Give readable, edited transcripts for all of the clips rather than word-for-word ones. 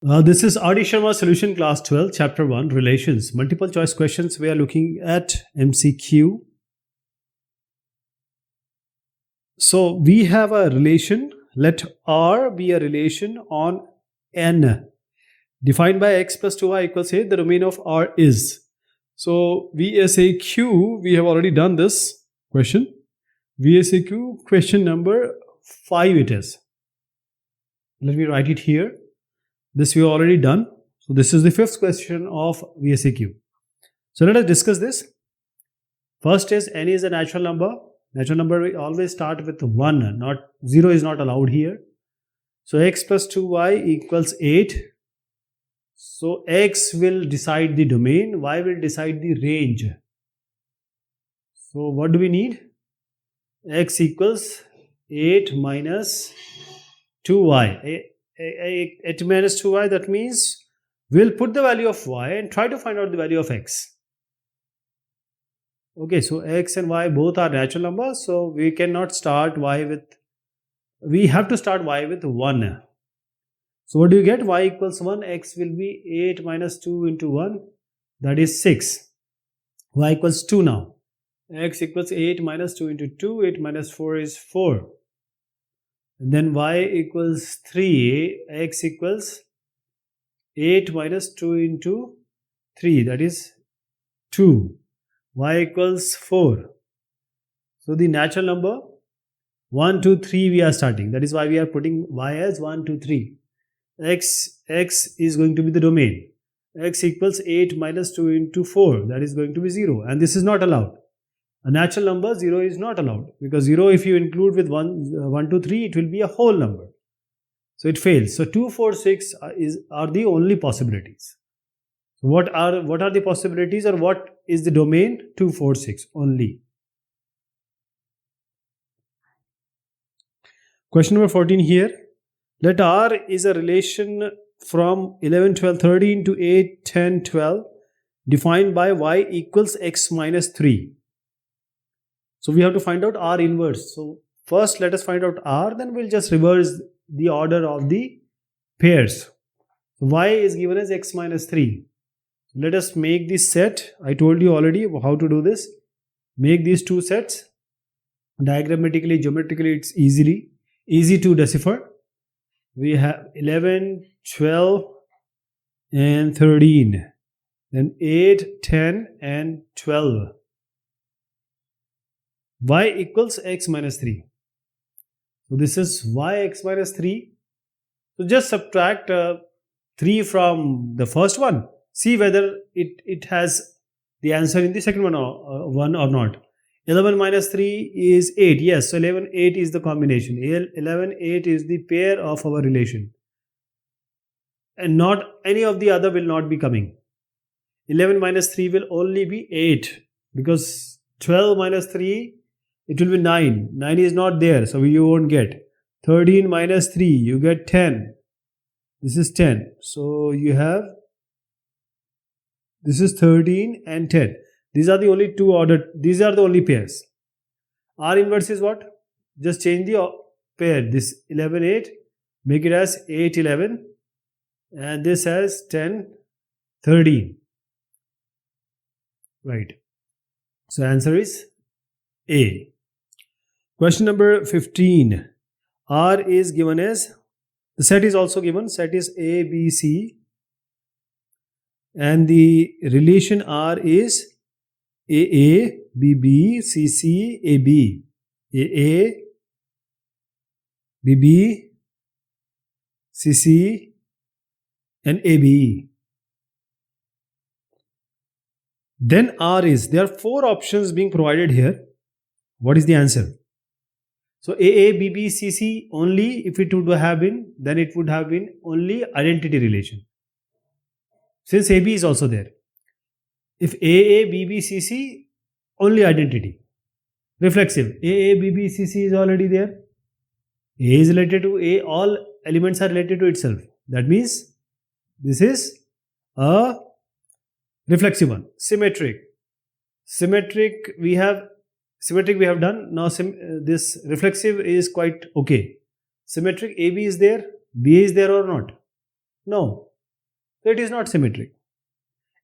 This is R.D. Sharma Solution Class 12, Chapter 1, Relations. Multiple choice questions. We are looking at MCQ. So we have a relation. Let R be a relation on N. Defined by x plus 2y equals 8. The domain of R is. So VSAQ, we have already done this question. VSAQ question number 5 it is. Let me write it here. This we have already done. So this is the fifth question of VSAQ. So let us discuss this. First is n is a natural number. Natural number we always start with 1. Not 0 is not allowed here. So x plus 2y equals 8. So x will decide the domain. Y will decide the range. So what do we need? X equals 8 minus 2y. 8 minus 2y, that means we'll put the value of y and try to find out the value of x. Okay, so x and y both are natural numbers, so we cannot start y with, we have to start y with 1. So what do you get? Y equals 1, x will be 8 minus 2 into 1, that is 6. Y equals 2 now. X equals 8 minus 2 into 2, 8 minus 4 is 4. And then y equals 3, x equals 8 minus 2 into 3, that is 2. Y equals 4. So the natural number 1, 2, 3 we are starting. That is why we are putting y as 1, 2, 3. X is going to be the domain. X equals 8 minus 2 into 4, that is going to be 0. And this is not allowed. A natural number 0 is not allowed, because 0 if you include with 1, 2, 3 it will be a whole number. So it fails. So 2, 4, 6 are the only possibilities. What are the possibilities, or what is the domain? 2, 4, 6 only. Question number 14 here. Let R is a relation from 11, 12, 13 to 8, 10, 12 defined by y equals x minus 3. So we have to find out R inverse. So first let us find out R, then we'll just reverse the order of the pairs. Y is given as x minus 3. Let us make this set. I told you already how to do this. Make these two sets. Diagrammatically, geometrically, it's easy to decipher. We have 11, 12 and 13. Then 8, 10 and 12. Y equals x minus 3. So this is y x minus 3. So just subtract 3 from the first one. See whether it has the answer in the second one or not. 11 minus 3 is 8. Yes, so 11, 8 is the combination. 11, 8 is the pair of our relation. And not any of the other will not be coming. 11 minus 3 will only be 8. Because 12 minus 3, it will be 9. 9 is not there, so you won't get. 13 minus 3, you get 10. This is 10. So you have, this is 13 and 10. These are the only two ordered, these are the only pairs. R inverse is what? Just change the pair. This 11, 8, make it as 8, 11. And this as 10, 13. Right. So answer is A. Question number 15. R is given as, the set is also given, set is A, B, C. And the relation R is AA, BB, CC, AB. AA, BB, CC and ABE. Then R is, there are 4 options being provided here. What is the answer? So AA, BB, CC only if it would have been, then it would have been only identity relation. Since AB is also there. If AA, BB, CC, only identity. Reflexive. AA, BB, CC is already there. A is related to A, all elements are related to itself. That means this is a reflexive one. Symmetric. Symmetric we have done. Now this reflexive is quite okay. Symmetric AB is there, BA is there or not? No. So it is not symmetric.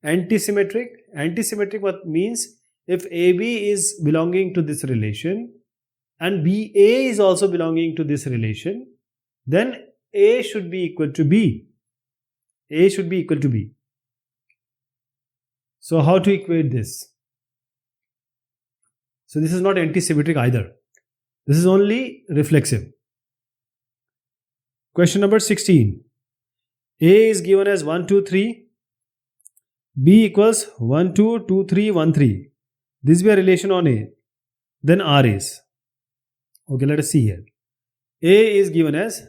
Antisymmetric what means, if AB is belonging to this relation and BA is also belonging to this relation, then A should be equal to B. A should be equal to B. So how to equate this? So this is not antisymmetric either. This is only reflexive. Question number 16. A is given as 1, 2, 3. B equals 1, 2, 2, 3, 1, 3. This will be a relation on A. Then R is. Okay, let us see here. A is given as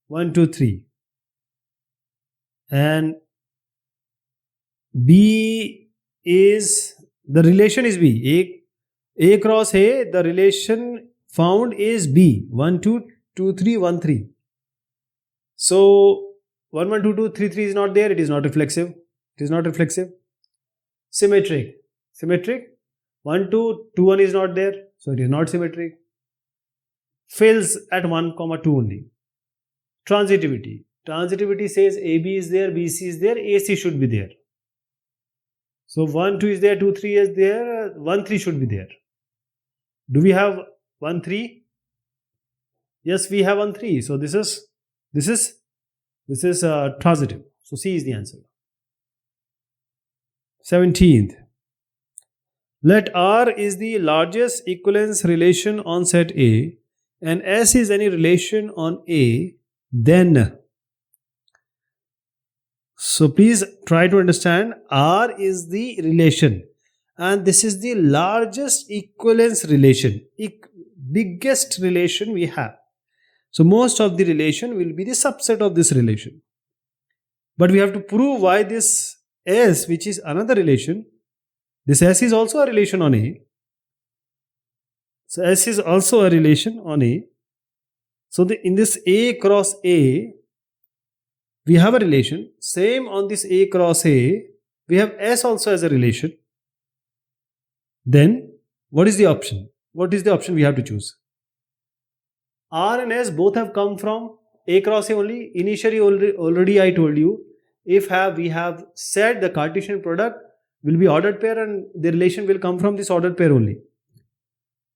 1, 2, 3. And B is, the relation is B. A cross A, the relation found is B. 1, 2, 2, 3, 1, 3. So 1, 1, 2, 2, 3, 3 is not there. It is not reflexive. It is not reflexive. Symmetric. 1, 2, 2, 1 is not there. So it is not symmetric. Fails at 1, 2 only. Transitivity. Transitivity says AB is there, BC is there, AC should be there. So 1, 2 is there, 2, 3 is there, 1, 3 should be there. Do we have 1, 3? Yes, we have 1, 3. So this is transitive. So C is the answer. 17th. Let R is the largest equivalence relation on set A and S is any relation on A, then. So please try to understand, R is the relation and this is the largest equivalence relation, biggest relation we have. So most of the relation will be the subset of this relation. But we have to prove why this S, which is another relation, this S is also a relation on A. So S is also a relation on A. So in this A cross A, we have a relation. Same on this A cross A, we have S also as a relation. Then what is the option? What is the option we have to choose? R and S both have come from A cross A only. Initially already I told you, if we have said the Cartesian product will be ordered pair and the relation will come from this ordered pair only.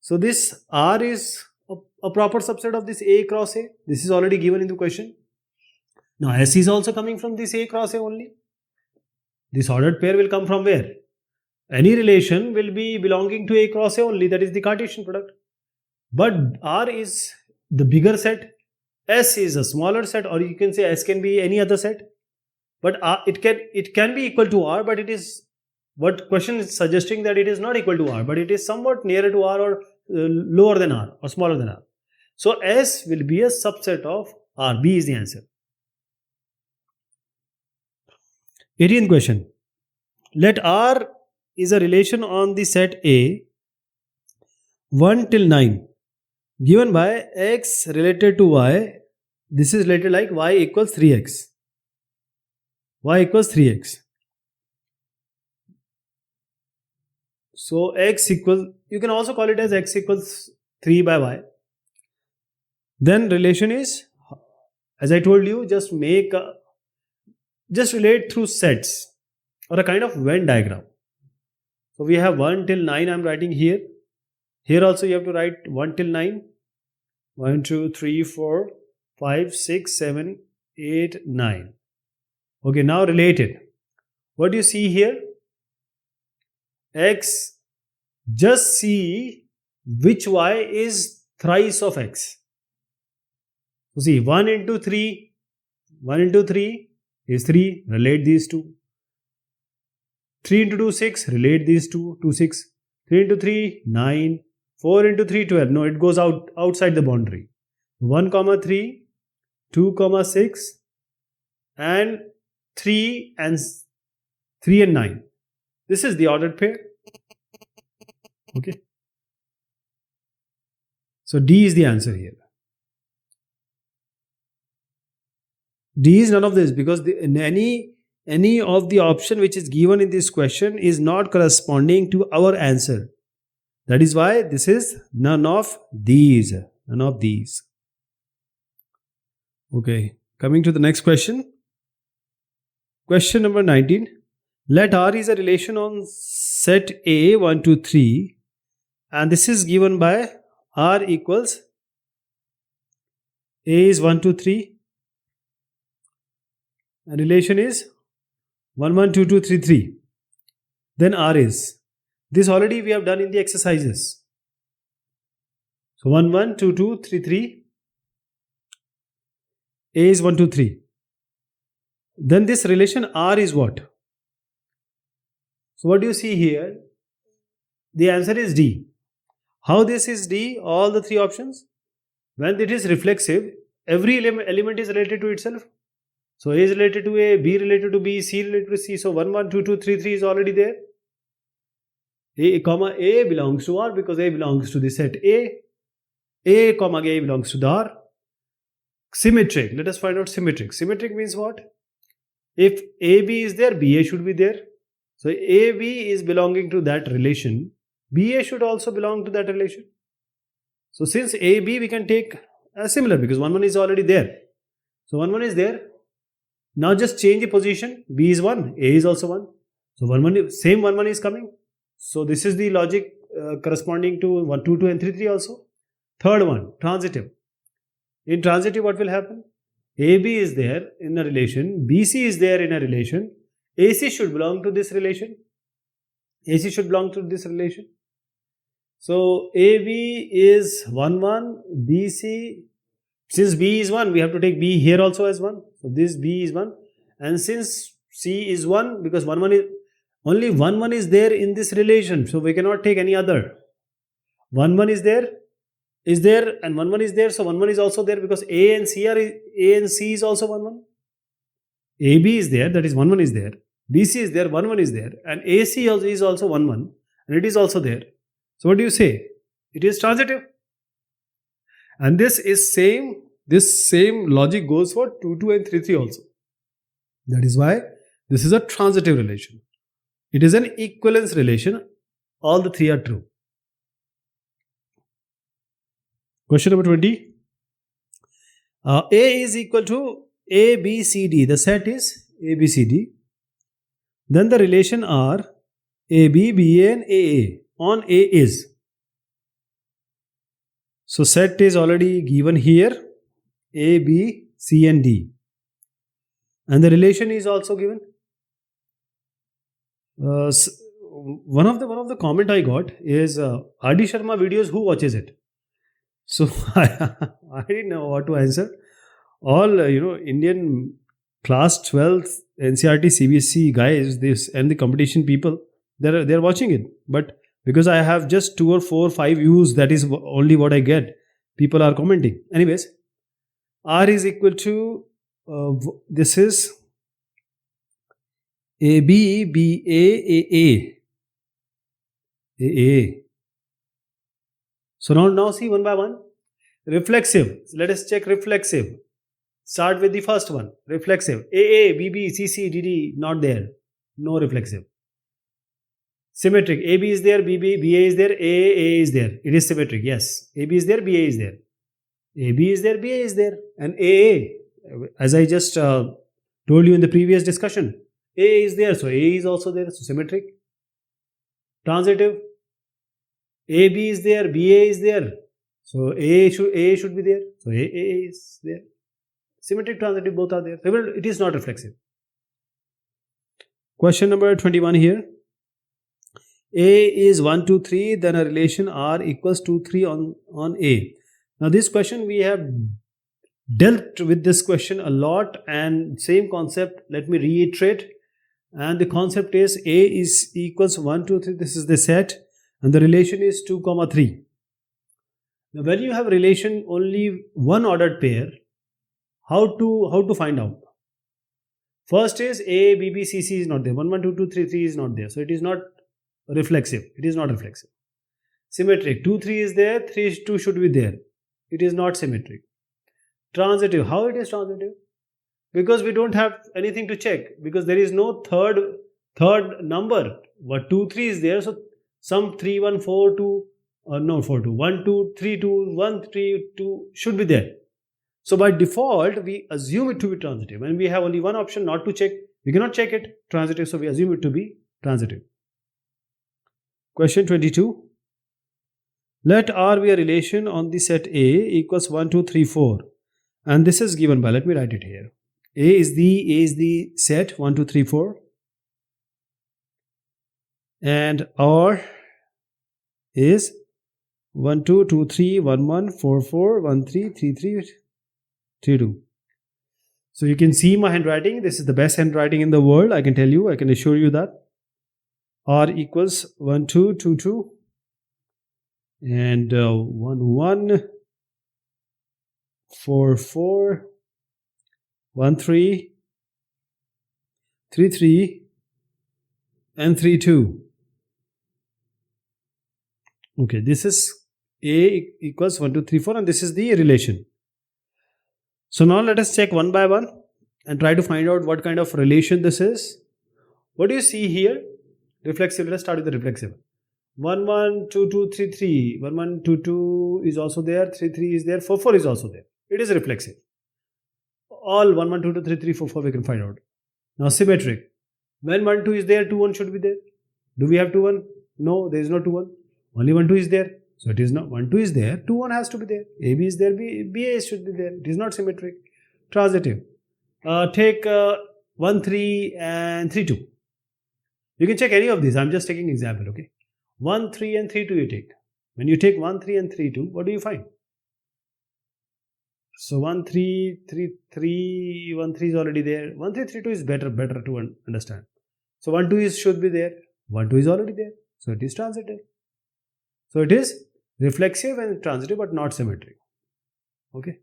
So this R is a proper subset of this A cross A. This is already given in the question. Now S is also coming from this A cross A only. This ordered pair will come from where? Any relation will be belonging to A cross A only, that is the Cartesian product. But R is the bigger set, S is a smaller set, or you can say S can be any other set. But it can be equal to R, but it is, what question is suggesting that it is not equal to R, but it is somewhat nearer to R or lower than R or smaller than R. So S will be a subset of R. B is the answer. 18th question. Let R is a relation on the set A 1 till 9 given by X related to Y. This is related like Y equals 3X. Y equals 3X. So X equals, you can also call it as X equals 3 by Y. Then relation is, as I told you, just relate through sets or a kind of Venn diagram. So we have 1 till 9 I am writing here. Here also you have to write 1 till 9. 1, 2, 3, 4, 5, 6, 7, 8, 9. Okay, now related. What do you see here? X, just see which Y is thrice of X. So see, 1 into 3 is 3, relate these two. 3 into 2, 6, relate these two, 2, 6. 3 into 3, 9. 4 into 3, 12. No, it goes outside the boundary. 1, 3, 2, 6, and 3 and 9. This is the ordered pair. Okay. So D is the answer here. D is none of this because any of the option which is given in this question is not corresponding to our answer. That is why this is none of these. None of these. Okay. Coming to the next question. Question number 19. Let R is a relation on set A 1, 2, 3, and this is given by R equals A is 1, 2, 3, and relation is 1, 1, 2, 2, 3, 3. Then R is. This already we have done in the exercises. So 1, 1, 2, 2, 3, 3. A is 1, 2, 3. Then this relation R is what? So what do you see here? The answer is D. How this is D? All the three options. When it is reflexive, every element is related to itself. So A is related to A, B related to B, C related to C. So 1, 1, 2, 2, 3, 3 is already there. A comma A belongs to R because A belongs to the set A. A comma A belongs to the R. Symmetric. Let us find out symmetric. Symmetric means what? If AB is there, BA should be there. So AB is belonging to that relation. BA should also belong to that relation. So since AB we can take as similar because 1, 1 is already there. So 1, 1 is there. Now just change the position. B is 1, A is also 1. So 1, 1, same 1, 1 is coming. So this is the logic corresponding to 1, 2, 2 and 3, 3 also. Third one, transitive. In transitive what will happen? AB is there in a relation, BC is there in a relation, AC should belong to this relation. AC should belong to this relation. So AB is 1, 1, BC, since B is 1, we have to take B here also as 1. So this B is 1. And since C is 1, because 1, 1 is, only 1, 1 is there in this relation. So we cannot take any other. 1, 1 is there, and 1, 1 is there. So 1, 1 is also there because A and C is also 1, 1. AB is there, that is 1, 1 is there. BC is there, 1, 1 is there. And AC is also 1, 1. And it is also there. So what do you say? It is transitive. And this same logic goes for 2, 2 and 3, 3 also. That is why this is a transitive relation. It is an equivalence relation. All the three are true. Question number 20. A is equal to A, B, C, D. The set is A, B, C, D. Then the relation are A, B, B, A and A, A. On A is. So set is already given here. A, B, C and D. And the relation is also given. One of the comment I got is R.D. Sharma videos, who watches it? So I didn't know what to answer. All Indian class 12th NCRT CBSE guys, this and the competition people, they're watching it. But because I have just 2 or 4, 5 views, that is only what I get. People are commenting. Anyways, R is equal to this is AB, BA, AA. So now see one by one. Reflexive. Let us check reflexive. Start with the first one. Reflexive. AA, BB, CC, DD, not there. No reflexive. Symmetric. AB is there, BB, BA is there, AA is there. It is symmetric. Yes. AB is there, BA is there. AB is there, BA is there. And AA, as I just told you in the previous discussion, AA is there. So A is also there. So symmetric. Transitive. AB is there, BA is there. So A should be there. So AA is there. Symmetric, transitive, both are there. It is not reflexive. Question number 21 here. A is 1, 2, 3, then a relation R equals 2, 3 on A. Now this question, we have dealt with this question a lot, and same concept, let me reiterate. And the concept is A is equals 1, 2, 3, this is the set, and the relation is 2, 3. Now when you have relation only one ordered pair, how to find out? First is A, B, B, C, C is not there. 1, 1, 2, 2, 3, 3 is not there. So it is not reflexive. It is not reflexive. Symmetric. 2, 3 is there. 3, 2 should be there. It is not symmetric. Transitive. How it is transitive? Because we don't have anything to check. Because there is no third number. What 2, 3 is there. So some 3, 1, 4, 2. No, 4, 2. 1, 2, 3, 2, 1, 3, 2 should be there. So by default, we assume it to be transitive. And we have only one option not to check. We cannot check it transitive, so we assume it to be transitive. Question 22. Let R be a relation on the set A equals 1, 2, 3, 4. And this is given by, let me write it here. A is the set 1, 2, 3, 4. And R is 1, 2, 2, 3, 1, 1, 4, 4, 1, 3, 3, 3, 3, 2. So you can see my handwriting. This is the best handwriting in the world. I can tell you, I can assure you that. R equals 1, 2, 2, 2. And 1, 1, 4, 4, 1, 3, 3, 3, and 3, 2. Okay, this is A equals 1, 2, 3, 4, and this is the relation. So now let us check one by one and try to find out what kind of relation this is. What do you see here? Reflexive. Let's start with the reflexive. 1, 1, 2, 2, 3, 3. 1, 1, 2, 2 is also there. 3, 3 is there. 4, 4 is also there. It is reflexive. All 1, 1, 2, 2, 3, 3, 4, 4 we can find out. Now symmetric. When 1, 2 is there, 2, 1 should be there. Do we have 2, 1? No, there is no 2, 1. Only 1, 2 is there. So it is not 1, 2 is there. 2, 1 has to be there. AB is there. BA should be there. It is not symmetric. Transitive. Take 1, 3 and 3, 2. You can check any of these. I'm just taking example. Okay. 1, 3 and 3, 2 you take. When you take 1, 3 and 3, 2, what do you find? So 1, 3, 3, 3, 1, 3 is already there. 1, 3, 3, 2 is better to understand. So 1, 2 should be there. 1, 2 is already there. So it is transitive. So it is reflexive and transitive but not symmetric. Okay.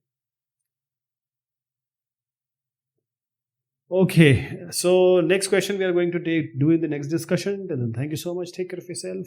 Okay. So next question we are going to do in the next discussion. And then thank you so much. Take care of yourself.